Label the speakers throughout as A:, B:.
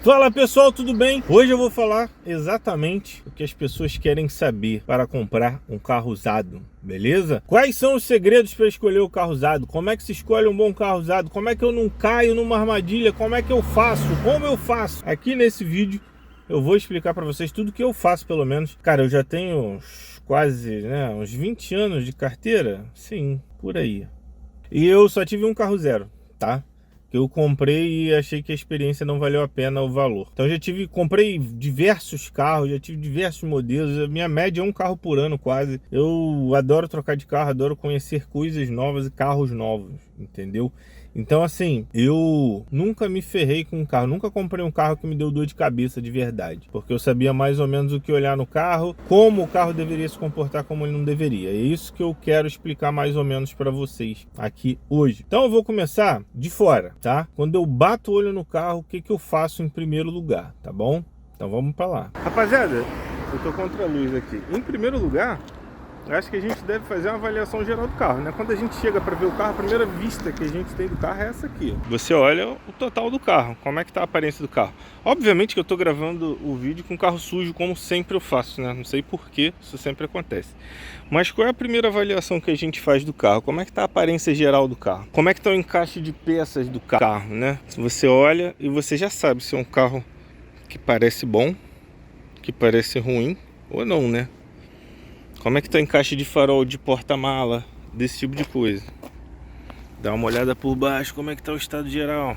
A: Fala pessoal, tudo bem? Hoje eu vou falar exatamente o que as pessoas querem saber para comprar um carro usado, beleza? Quais são os segredos para escolher o carro usado? Como é que se escolhe um bom carro usado? Como é que eu não caio numa armadilha? Como é que eu faço? Como eu faço? Aqui nesse vídeo eu vou explicar para vocês tudo que eu faço, pelo menos. Cara, eu já tenho quase, uns 20 anos de carteira? Sim, por aí. E eu só tive um carro zero, tá? Que eu comprei e achei que a experiência não valeu a pena o valor. Então comprei diversos carros, já tive diversos modelos. A minha média é um carro por ano quase. Eu adoro trocar de carro, adoro conhecer coisas novas e carros novos, entendeu? Então assim, eu nunca me ferrei com um carro, nunca comprei um carro que me deu dor de cabeça de verdade, porque eu sabia mais ou menos o que olhar no carro, como o carro deveria se comportar, como ele não deveria. É isso que eu quero explicar mais ou menos para vocês aqui hoje. Então eu vou começar de fora, tá? Quando eu bato o olho no carro, o que eu faço em primeiro lugar, tá bom? Então vamos para lá. Rapaziada, eu tô contra a luz aqui. Em primeiro lugar, acho que a gente deve fazer uma avaliação geral do carro, né? Quando a gente chega para ver o carro, a primeira vista que a gente tem do carro é essa aqui. Você olha o total do carro, como é que tá a aparência do carro. Obviamente que eu tô gravando o vídeo com o carro sujo, como sempre eu faço, né? Não sei por que isso sempre acontece. Mas qual é a primeira avaliação que a gente faz do carro? Como é que tá a aparência geral do carro? Como é que tá o encaixe de peças do carro, né? Você olha e você já sabe se é um carro que parece bom, que parece ruim ou não, né? Como é que tá o encaixe de farol, de porta-mala, desse tipo de coisa. Dá uma olhada por baixo, como é que tá o estado geral.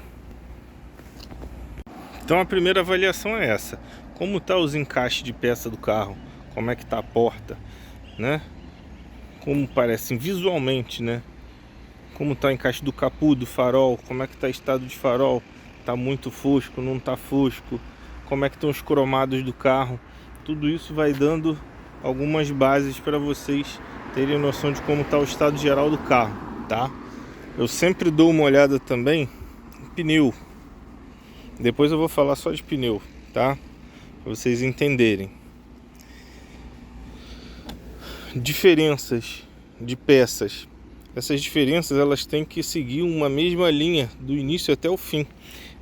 A: Então a primeira avaliação é essa. Como tá os encaixes de peça do carro, como é que tá a porta, né? Como parecem visualmente, né? Como tá o encaixe do capô, do farol, como é que tá o estado de farol. Tá muito fosco, não tá fosco. Como é que estão os cromados do carro. Tudo isso vai dando algumas bases para vocês terem noção de como está o estado geral do carro, tá? Eu sempre dou uma olhada também em pneu. Depois eu vou falar só de pneu, tá? Para vocês entenderem. Diferenças de peças. Essas diferenças elas têm que seguir uma mesma linha do início até o fim.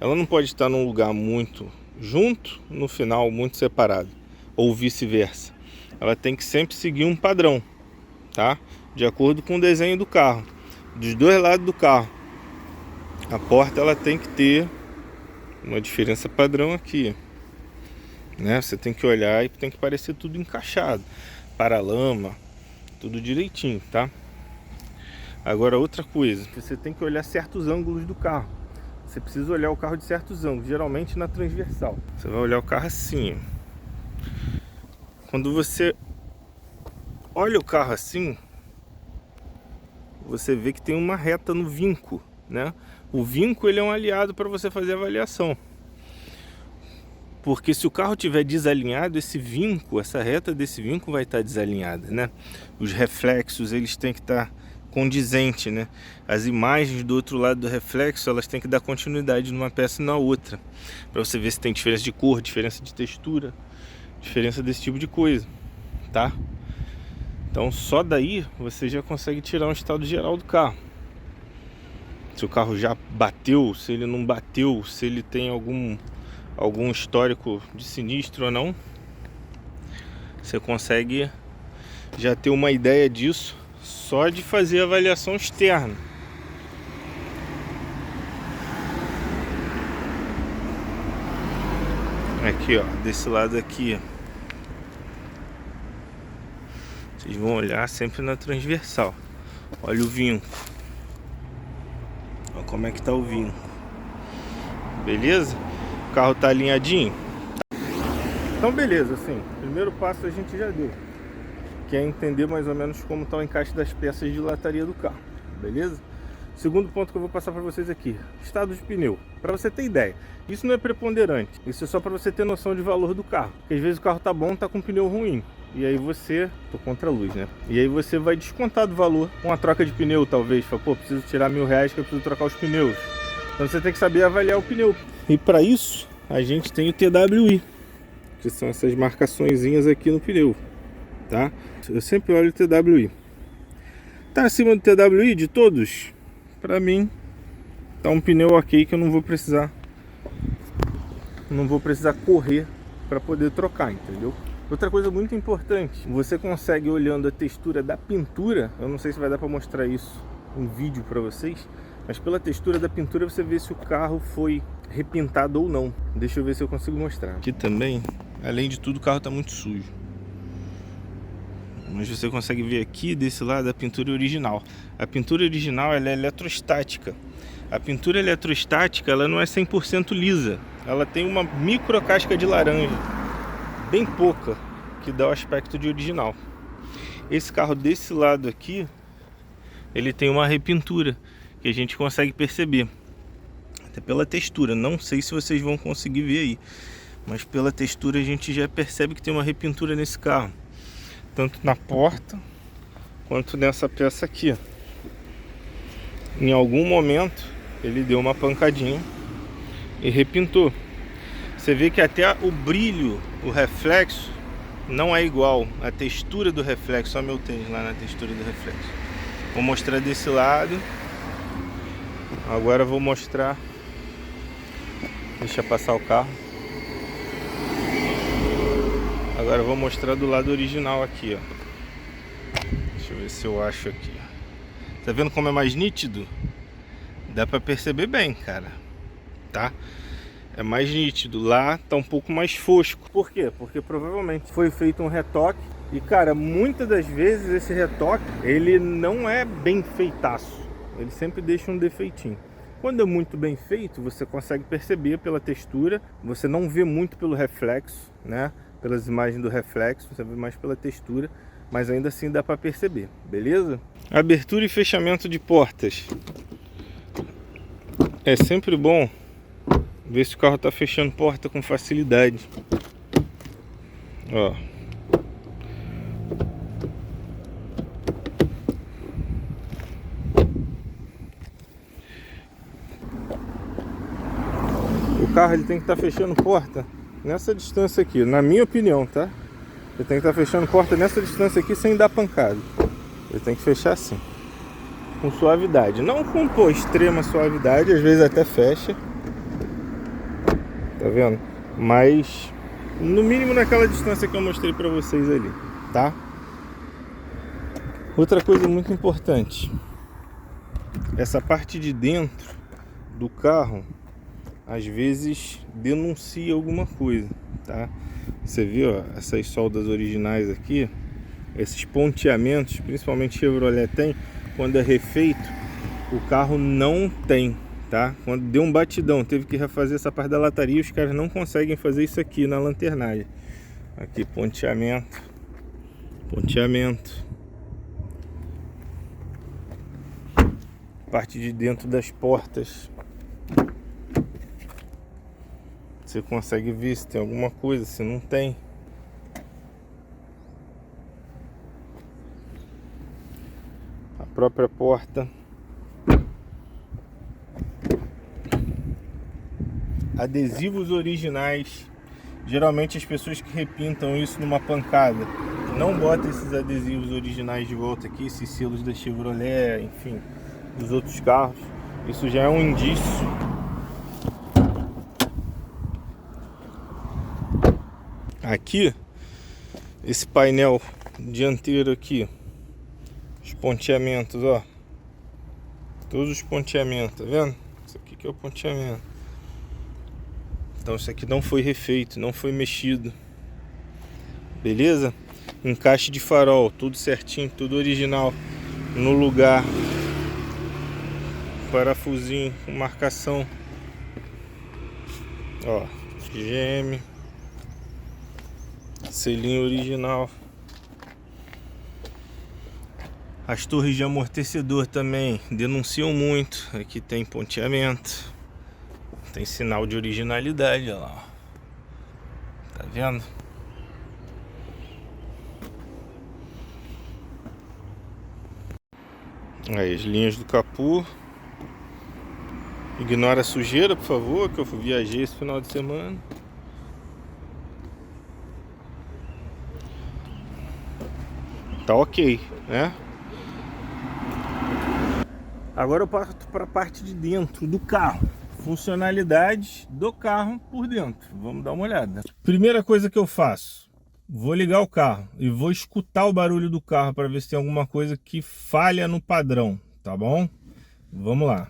A: Ela não pode estar num lugar muito junto, no final muito separado, ou vice-versa. Ela tem que sempre seguir um padrão, tá? De acordo com o desenho do carro, dos dois lados do carro. A porta ela tem que ter uma diferença padrão aqui, né? Você tem que olhar e tem que parecer tudo encaixado, paralama, tudo direitinho, tá? Agora outra coisa, você tem que olhar certos ângulos do carro. Você precisa olhar o carro de certos ângulos, geralmente na transversal. Você vai olhar o carro assim, ó. Quando você olha o carro assim, você vê que tem uma reta no vinco, né? O vinco ele é um aliado para você fazer a avaliação. Porque se o carro estiver desalinhado, esse vinco, essa reta desse vinco vai estar desalinhada, né? Os reflexos, eles têm que estar condizentes, né? As imagens do outro lado do reflexo, elas têm que dar continuidade numa peça e na outra. Para você ver se tem diferença de cor, diferença de textura, diferença desse tipo de coisa, tá? Então só daí você já consegue tirar um estado geral do carro. Se o carro já bateu, se ele não bateu, se ele tem algum histórico de sinistro ou não. Você consegue já ter uma ideia disso só de fazer a avaliação externa. Aqui, ó, desse lado aqui, vocês vão olhar sempre na transversal. Olha o vinco. Olha como é que tá o vinco. Beleza? O carro tá alinhadinho? Então beleza, assim, primeiro passo a gente já deu, que é entender mais ou menos como tá o encaixe das peças de lataria do carro. Beleza? Segundo ponto que eu vou passar para vocês aqui, estado de pneu. Para você ter ideia, isso não é preponderante, isso é só para você ter noção de valor do carro. Porque às vezes o carro tá bom, tá com pneu ruim, e aí você, tô contra a luz, né? E aí você vai descontar do valor com a troca de pneu, talvez. Fala, pô, preciso tirar R$1.000 que eu preciso trocar os pneus. Então você tem que saber avaliar o pneu. E para isso, a gente tem o TWI, que são essas marcaçõezinhas aqui no pneu, tá? Eu sempre olho o TWI. Tá acima do TWI de todos? Pra mim, tá um pneu ok que eu não vou precisar não vou precisar correr para poder trocar, entendeu? Outra coisa muito importante, você consegue, olhando a textura da pintura, eu não sei se vai dar para mostrar isso em vídeo para vocês, mas pela textura da pintura você vê se o carro foi repintado ou não. Deixa eu ver se eu consigo mostrar. Aqui também, além de tudo, o carro está muito sujo. Mas você consegue ver aqui desse lado a pintura original. A pintura original ela é eletrostática. A pintura eletrostática ela não é 100% lisa. Ela tem uma micro casca de laranja, bem pouca, que dá o aspecto de original. Esse carro desse lado aqui, ele tem uma repintura que a gente consegue perceber. Até pela textura, não sei se vocês vão conseguir ver aí, mas pela textura a gente já percebe que tem uma repintura nesse carro. Tanto na porta, quanto nessa peça aqui. Em algum momento, ele deu uma pancadinha e repintou. Você vê que até o brilho, o reflexo, não é igual. A textura do reflexo, olha meu tênis lá na textura do reflexo. Vou mostrar desse lado. Agora vou mostrar. Deixa passar o carro. Agora eu vou mostrar do lado original aqui, ó. Deixa eu ver se eu acho aqui. Tá vendo como é mais nítido? Dá pra perceber bem, cara. Tá? É mais nítido. Lá tá um pouco mais fosco. Por quê? Porque provavelmente foi feito um retoque. E, cara, muitas das vezes esse retoque, ele não é bem feitaço. Ele sempre deixa um defeitinho. Quando é muito bem feito, você consegue perceber pela textura. Você não vê muito pelo reflexo, né? Pelas imagens do reflexo, você vê mais pela textura, mas ainda assim dá para perceber, beleza? Abertura e fechamento de portas. É sempre bom ver se o carro está fechando porta com facilidade. Ó. O carro ele tem que estar fechando porta nessa distância aqui, na minha opinião, tá? Ele tem que estar fechando porta nessa distância aqui sem dar pancada. Ele tem que fechar assim, com suavidade, não com extrema suavidade, às vezes até fecha. Tá vendo? Mas no mínimo naquela distância que eu mostrei pra vocês ali, tá? Outra coisa muito importante, essa parte de dentro do carro às vezes denuncia alguma coisa, tá? Você vê, ó, essas soldas originais aqui, esses ponteamentos, principalmente Chevrolet tem, quando é refeito, o carro não tem, tá? Quando deu um batidão, teve que refazer essa parte da lataria, os caras não conseguem fazer isso aqui na lanternagem. Aqui, ponteamento, ponteamento. Parte de dentro das portas. Você consegue ver se tem alguma coisa, se não tem. A própria porta. Adesivos originais. Geralmente as pessoas que repintam isso numa pancada não botam esses adesivos originais de volta aqui, esses selos da Chevrolet, enfim, dos outros carros. Isso já é um indício. Aqui, esse painel dianteiro aqui, os ponteamentos, ó, todos os ponteamentos, tá vendo? Isso aqui que é o ponteamento. Então isso aqui não foi refeito, não foi mexido, beleza? Encaixe de farol, tudo certinho, tudo original, no lugar. Parafusinho com marcação, ó, GM. Selinho original. As torres de amortecedor também denunciam muito. Aqui tem ponteamento, tem sinal de originalidade, olha lá. Tá vendo? Aí as linhas do capô. Ignora a sujeira, por favor, que eu viajei esse final de semana. Tá ok, né? Agora eu parto para a parte de dentro do carro. funcionalidades do carro por dentro. Vamos dar uma olhada. Primeira coisa que eu faço, vou ligar o carro e vou escutar o barulho do carro para ver se tem alguma coisa que falha no padrão, tá bom? Vamos lá.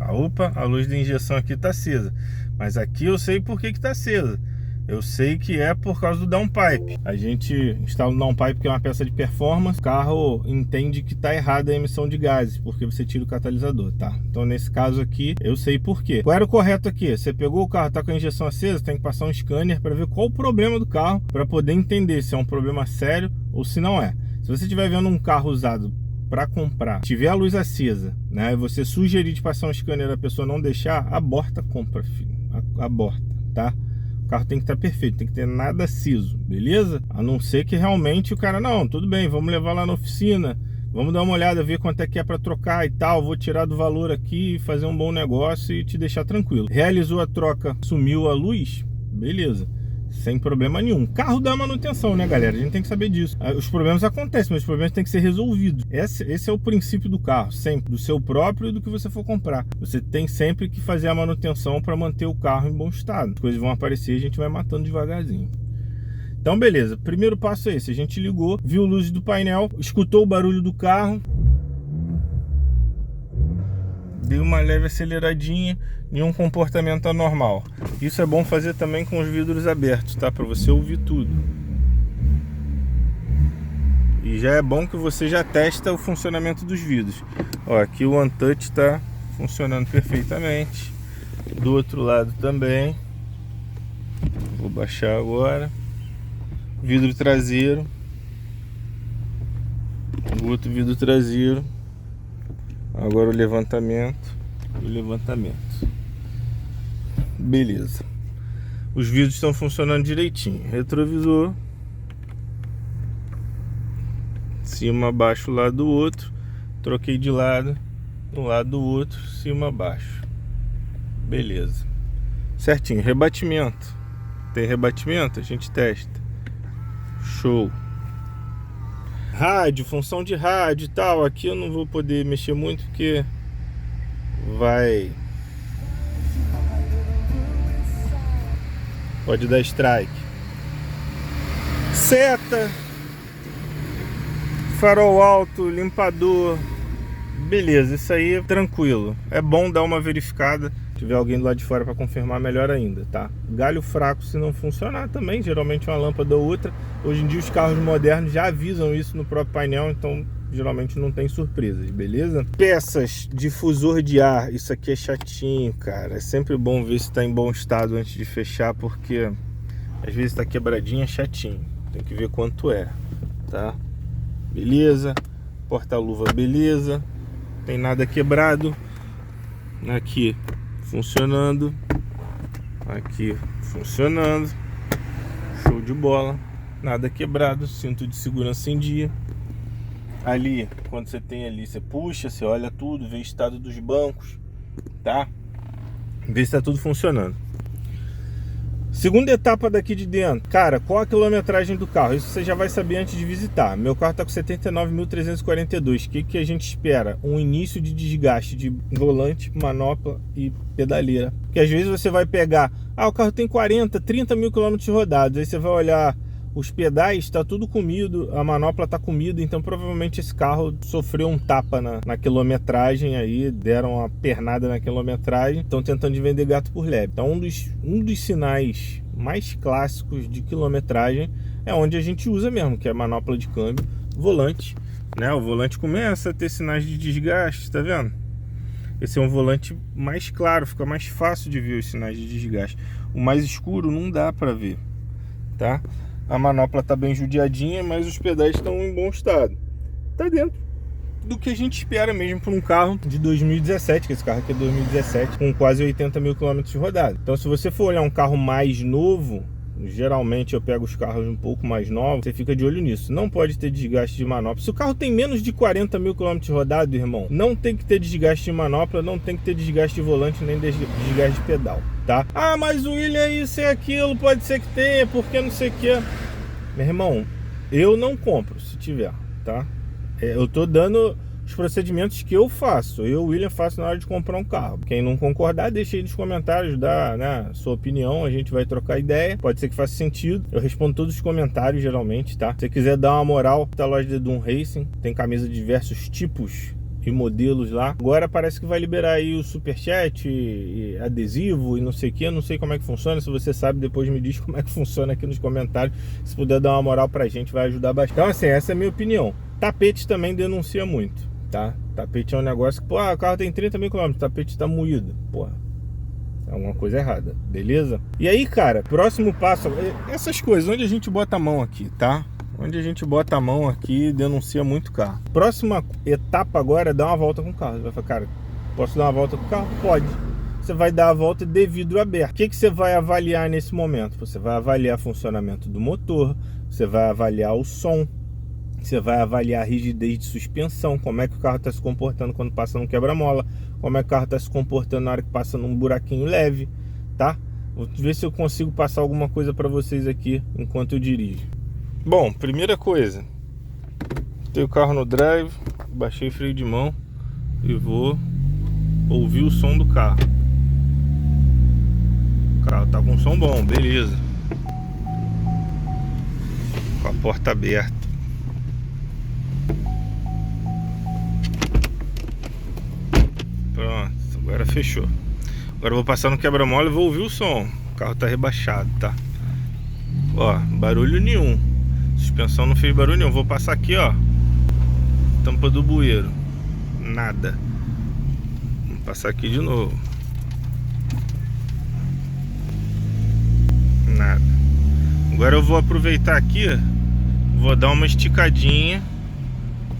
A: Opa, a luz de injeção aqui está acesa, mas aqui eu sei por que está acesa. Eu sei que é por causa do downpipe. A gente instala o downpipe, que é uma peça de performance. O carro entende que está errada a emissão de gases, porque você tira o catalisador, tá? Então nesse caso aqui, eu sei por quê. Qual era o correto aqui? Você pegou o carro, tá com a injeção acesa, tem que passar um scanner para ver qual o problema do carro, para poder entender se é um problema sério ou se não é. Se você estiver vendo um carro usado para comprar, tiver a luz acesa, né, e você sugerir de passar um scanner, a pessoa não deixar, aborta a compra, filho. Aborta, tá? O carro tem que estar perfeito, tem que ter nada aceso, beleza? A não ser que realmente o cara, não, tudo bem, vamos levar lá na oficina, vamos dar uma olhada, ver quanto é que é para trocar e tal, vou tirar do valor aqui, fazer um bom negócio e te deixar tranquilo. Realizou a troca, sumiu a luz, beleza. Sem problema nenhum. Carro dá manutenção, né, galera? A gente tem que saber disso. Os problemas acontecem, mas os problemas têm que ser resolvidos. Esse é o princípio do carro, sempre. Do seu próprio e do que você for comprar. Você tem sempre que fazer a manutenção para manter o carro em bom estado. As coisas vão aparecer e a gente vai matando devagarzinho. Então, beleza. Primeiro passo é esse. A gente ligou, viu a luz do painel, escutou o barulho do carro. Deu uma leve aceleradinha e um comportamento anormal. Isso é bom fazer também com os vidros abertos, tá? Para você ouvir tudo. E já é bom que você já testa o funcionamento dos vidros. Ó, aqui o OneTouch está funcionando perfeitamente. Do outro lado também. Vou baixar agora. Vidro traseiro. O outro vidro traseiro. Agora o levantamento. Beleza. Os vidros estão funcionando direitinho. Retrovisor. Cima, baixo, lado do outro. Troquei de lado. Um lado do outro. Cima, baixo. Beleza. Certinho. Rebatimento. Tem rebatimento? A gente testa. Show. Rádio, função de rádio e tal. Aqui eu não vou poder mexer muito porque pode dar strike. Seta, farol alto, limpador. Beleza, isso aí é tranquilo. É bom dar uma verificada. Se tiver alguém do lado de fora para confirmar, melhor ainda, tá? Galho fraco se não funcionar também, geralmente uma lâmpada ou outra. Hoje em dia os carros modernos já avisam isso no próprio painel, então geralmente não tem surpresas, beleza? Peças, difusor de ar, isso aqui é chatinho, cara. É sempre bom ver se tá em bom estado antes de fechar, porque às vezes tá quebradinho, é chatinho. Tem que ver quanto é, tá? Beleza. Porta-luva, beleza. Tem nada quebrado. Aqui funcionando. Aqui funcionando. Show de bola. Nada quebrado. Cinto de segurança em dia. Ali, quando você tem ali, você puxa, você olha tudo, vê o estado dos bancos, tá? Vê se tá tudo funcionando. Segunda etapa daqui de dentro. Cara, qual a quilometragem do carro? Isso você já vai saber antes de visitar. Meu carro tá com 79.342. O que a gente espera? Um início de desgaste de volante, manopla e pedaleira. Porque às vezes você vai pegar, o carro tem 40, 30 mil quilômetros rodados. Aí você vai olhar os pedais, está tudo comido, a manopla está comida, então provavelmente esse carro sofreu um tapa na quilometragem aí, deram uma pernada na quilometragem, estão tentando vender gato por lebre. Então um dos sinais mais clássicos de quilometragem é onde a gente usa mesmo, que é a manopla de câmbio, volante, né? O volante começa a ter sinais de desgaste, tá vendo? Esse é um volante mais claro, fica mais fácil de ver os sinais de desgaste. O mais escuro não dá para ver, tá? A manopla tá bem judiadinha, mas os pedais estão em bom estado. Tá dentro do que a gente espera mesmo por um carro de 2017, que esse carro aqui é 2017, com quase 80 mil quilômetros rodados. Então se você for olhar um carro mais novo, geralmente eu pego os carros um pouco mais novos, você fica de olho nisso. Não pode ter desgaste de manopla. Se o carro tem menos de 40 mil quilômetros rodados, irmão, não tem que ter desgaste de manopla, não tem que ter desgaste de volante, nem desgaste de pedal, tá? Ah, mas o William é isso e aquilo, pode ser que tenha, porque não sei o que. Meu irmão, eu não compro se tiver, tá? Eu tô dando os procedimentos que eu faço, William, faço na hora de comprar um carro. Quem não concordar, deixa aí nos comentários, dá, né, sua opinião, a gente vai trocar ideia, pode ser que faça sentido. Eu respondo todos os comentários, geralmente, tá? Se você quiser dar uma moral, tá a loja de Dedum Racing, tem camisa de diversos tipos e modelos lá. Agora parece que vai liberar aí o superchat, e adesivo e não sei o que, eu não sei como é que funciona. Se você sabe, depois me diz como é que funciona aqui nos comentários. Se puder dar uma moral pra gente, vai ajudar bastante. Então assim, essa é a minha opinião. Tapete também denuncia muito, tá? Tapete é um negócio que, pô, o carro tem 30 mil quilômetros, o tapete tá moído, porra, é alguma coisa errada, beleza? E aí, cara, próximo passo, essas coisas, onde a gente bota a mão aqui, tá? Onde a gente bota a mão aqui, denuncia muito carro. Próxima etapa agora é dar uma volta com o carro. Você vai falar, cara, posso dar uma volta com o carro? Pode. Você vai dar a volta de vidro aberto. O que você vai avaliar nesse momento? Você vai avaliar o funcionamento do motor, você vai avaliar o som, você vai avaliar a rigidez de suspensão, como é que o carro está se comportando quando passa num quebra-mola, como é que o carro está se comportando na hora que passa num buraquinho leve, tá? Vou ver se eu consigo passar alguma coisa para vocês aqui enquanto eu dirijo. Bom, primeira coisa, tenho o carro no drive, baixei o freio de mão e vou ouvir o som do carro. O carro tá com um som bom, beleza. Com a porta aberta. Pronto, agora fechou. Agora eu vou passar no quebra-mola e vou ouvir o som. O carro tá rebaixado, tá? Ó, barulho nenhum. Suspensão não fez barulho nenhum. Vou passar aqui, ó. Tampa do bueiro. Nada. Vou passar aqui de novo. Nada. Agora eu vou aproveitar aqui. Vou dar uma esticadinha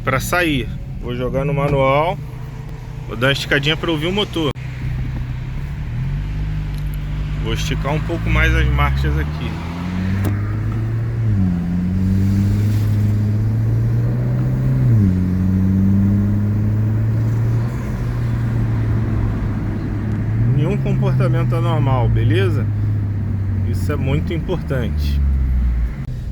A: pra sair. Vou jogar no manual. Vou dar uma esticadinha para ouvir o motor. Vou esticar um pouco mais as marchas aqui. Nenhum comportamento anormal, beleza? Isso é muito importante.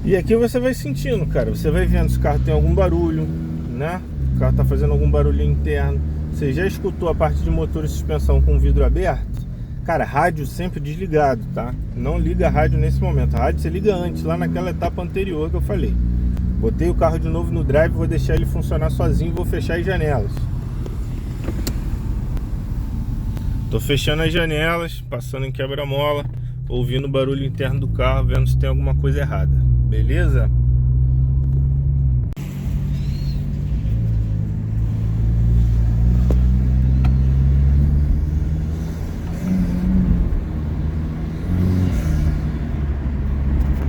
A: E aqui você vai sentindo, cara. Você vai vendo se o carro tem algum barulho, né? O carro tá fazendo algum barulho interno. Você já escutou a parte de motor e suspensão com o vidro aberto? Cara, rádio sempre desligado, tá? Não liga a rádio nesse momento. A rádio você liga antes, lá naquela etapa anterior que eu falei. Botei o carro de novo no drive, vou deixar ele funcionar sozinho, vou fechar as janelas. Tô fechando as janelas, passando em quebra-mola, ouvindo o barulho interno do carro, vendo se tem alguma coisa errada. Beleza?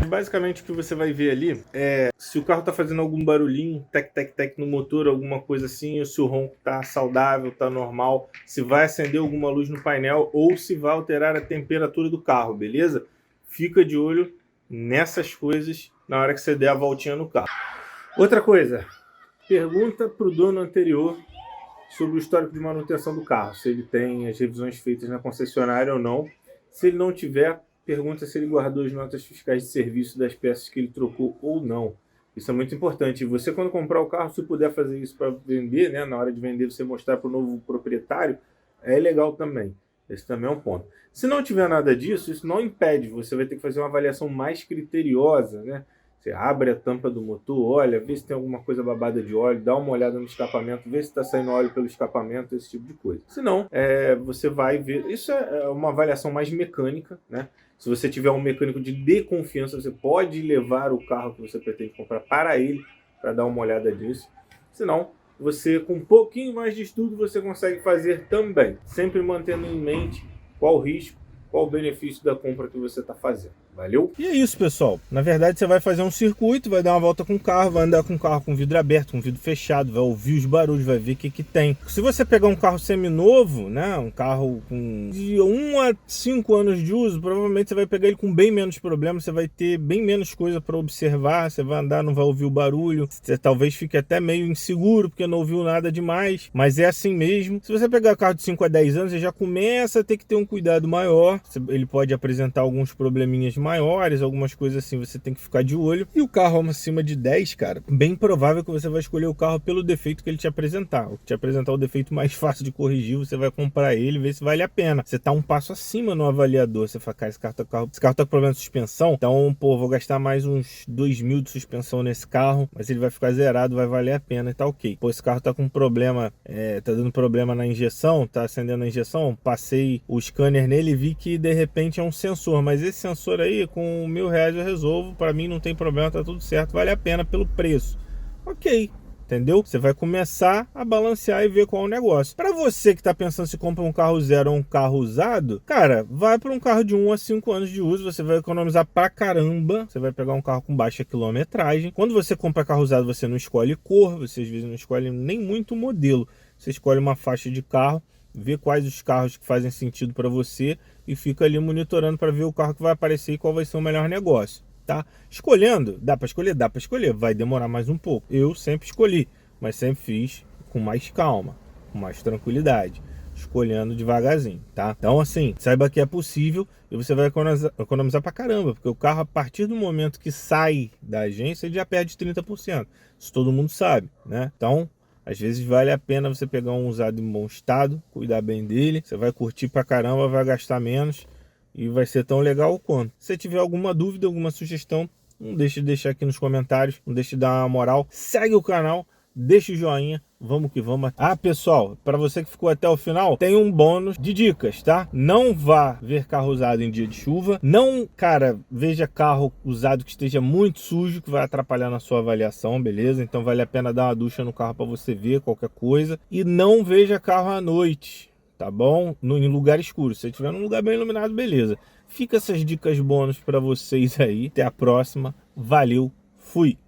A: Basicamente o que você vai ver ali é se o carro tá fazendo algum barulhinho, tec no motor, alguma coisa assim, ou se o ronco tá saudável, tá normal, se vai acender alguma luz no painel ou se vai alterar a temperatura do carro, beleza? Fica de olho nessas coisas na hora que você der a voltinha no carro. Outra coisa, pergunta pro dono anterior sobre o histórico de manutenção do carro, se ele tem as revisões feitas na concessionária ou não. Se ele não tiver, pergunta se ele guardou as notas fiscais de serviço das peças que ele trocou ou não. Isso é muito importante. Você, quando comprar o carro, se puder fazer isso para vender, né, na hora de vender, você mostrar para o novo proprietário, é legal também. Esse também é um ponto. Se não tiver nada disso, isso não impede. Você vai ter que fazer uma avaliação mais criteriosa, né? Você abre a tampa do motor, olha, vê se tem alguma coisa babada de óleo, dá uma olhada no escapamento, vê se está saindo óleo pelo escapamento, esse tipo de coisa. Se não, você vai ver... Isso é uma avaliação mais mecânica, né? Se você tiver um mecânico de confiança, você pode levar o carro que você pretende comprar para ele, para dar uma olhada nisso. Se não, você, com um pouquinho mais de estudo, você consegue fazer também. Sempre mantendo em mente qual o risco, qual o benefício da compra que você está fazendo.
B: Valeu?
A: E é isso, pessoal. Na verdade, você vai fazer um circuito, vai dar uma volta com o carro, vai andar com o carro com vidro aberto, com vidro fechado, vai ouvir os barulhos, vai ver o que tem. Se você pegar um carro seminovo, né, um carro com de 1 a 5 anos de uso, provavelmente você vai pegar ele com bem menos problema, você vai ter bem menos coisa para observar, você vai andar, não vai ouvir o barulho, você talvez fique até meio inseguro, porque não ouviu nada demais, mas é assim mesmo. Se você pegar carro de 5 a 10 anos, você já começa a ter que ter um cuidado maior, ele pode apresentar alguns probleminhas maiores, algumas coisas assim, você tem que ficar de olho. E o carro acima de 10, cara, bem provável que você vai escolher o carro pelo defeito que ele te apresentar. O que te apresentar o defeito mais fácil de corrigir, você vai comprar ele e ver se vale a pena. Você tá um passo acima no avaliador, você fala, cara, esse carro tá com problema de suspensão, então, pô, vou gastar mais uns 2 mil de suspensão nesse carro, mas ele vai ficar zerado, vai valer a pena e tá ok. Pô, esse carro tá com problema, tá dando problema na injeção, tá acendendo a injeção, passei o scanner nele e vi que de repente é um sensor, mas esse sensor aí, com R$1.000 eu resolvo, para mim não tem problema, tá tudo certo, vale a pena pelo preço. Ok, entendeu? Você vai começar a balancear e ver qual é o negócio. Para você que tá pensando se compra um carro zero ou um carro usado, cara, vai para um carro de 1 a 5 anos de uso, você vai economizar pra caramba, você vai pegar um carro com baixa quilometragem. Quando você compra carro usado, você não escolhe cor, você às vezes não escolhe nem muito modelo, você escolhe uma faixa de carro, vê quais os carros que fazem sentido para você e fica ali monitorando para ver o carro que vai aparecer e qual vai ser o melhor negócio, tá? Escolhendo, dá para escolher, vai demorar mais um pouco. Eu sempre escolhi, mas sempre fiz com mais calma, com mais tranquilidade, escolhendo devagarzinho, tá? Então assim, saiba que é possível e você vai economizar pra caramba, porque o carro, a partir do momento que sai da agência, ele já perde 30%. Isso todo mundo sabe, né? Então, às vezes vale a pena você pegar um usado em bom estado, cuidar bem dele, você vai curtir pra caramba, vai gastar menos e vai ser tão legal quanto. Se tiver alguma dúvida, alguma sugestão, não deixe de deixar aqui nos comentários, não deixe de dar uma moral, segue o canal, deixa o joinha, vamos que vamos. Ah, pessoal, para você que ficou até o final, tem um bônus de dicas, tá? Não vá ver carro usado em dia de chuva. Não, cara, veja carro usado que esteja muito sujo, que vai atrapalhar na sua avaliação, beleza? Então vale a pena dar uma ducha no carro para você ver qualquer coisa. E não veja carro à noite, tá bom? Em lugar escuro. Se você estiver num lugar bem iluminado, beleza. Fica essas dicas bônus para vocês aí. Até a próxima. Valeu, fui!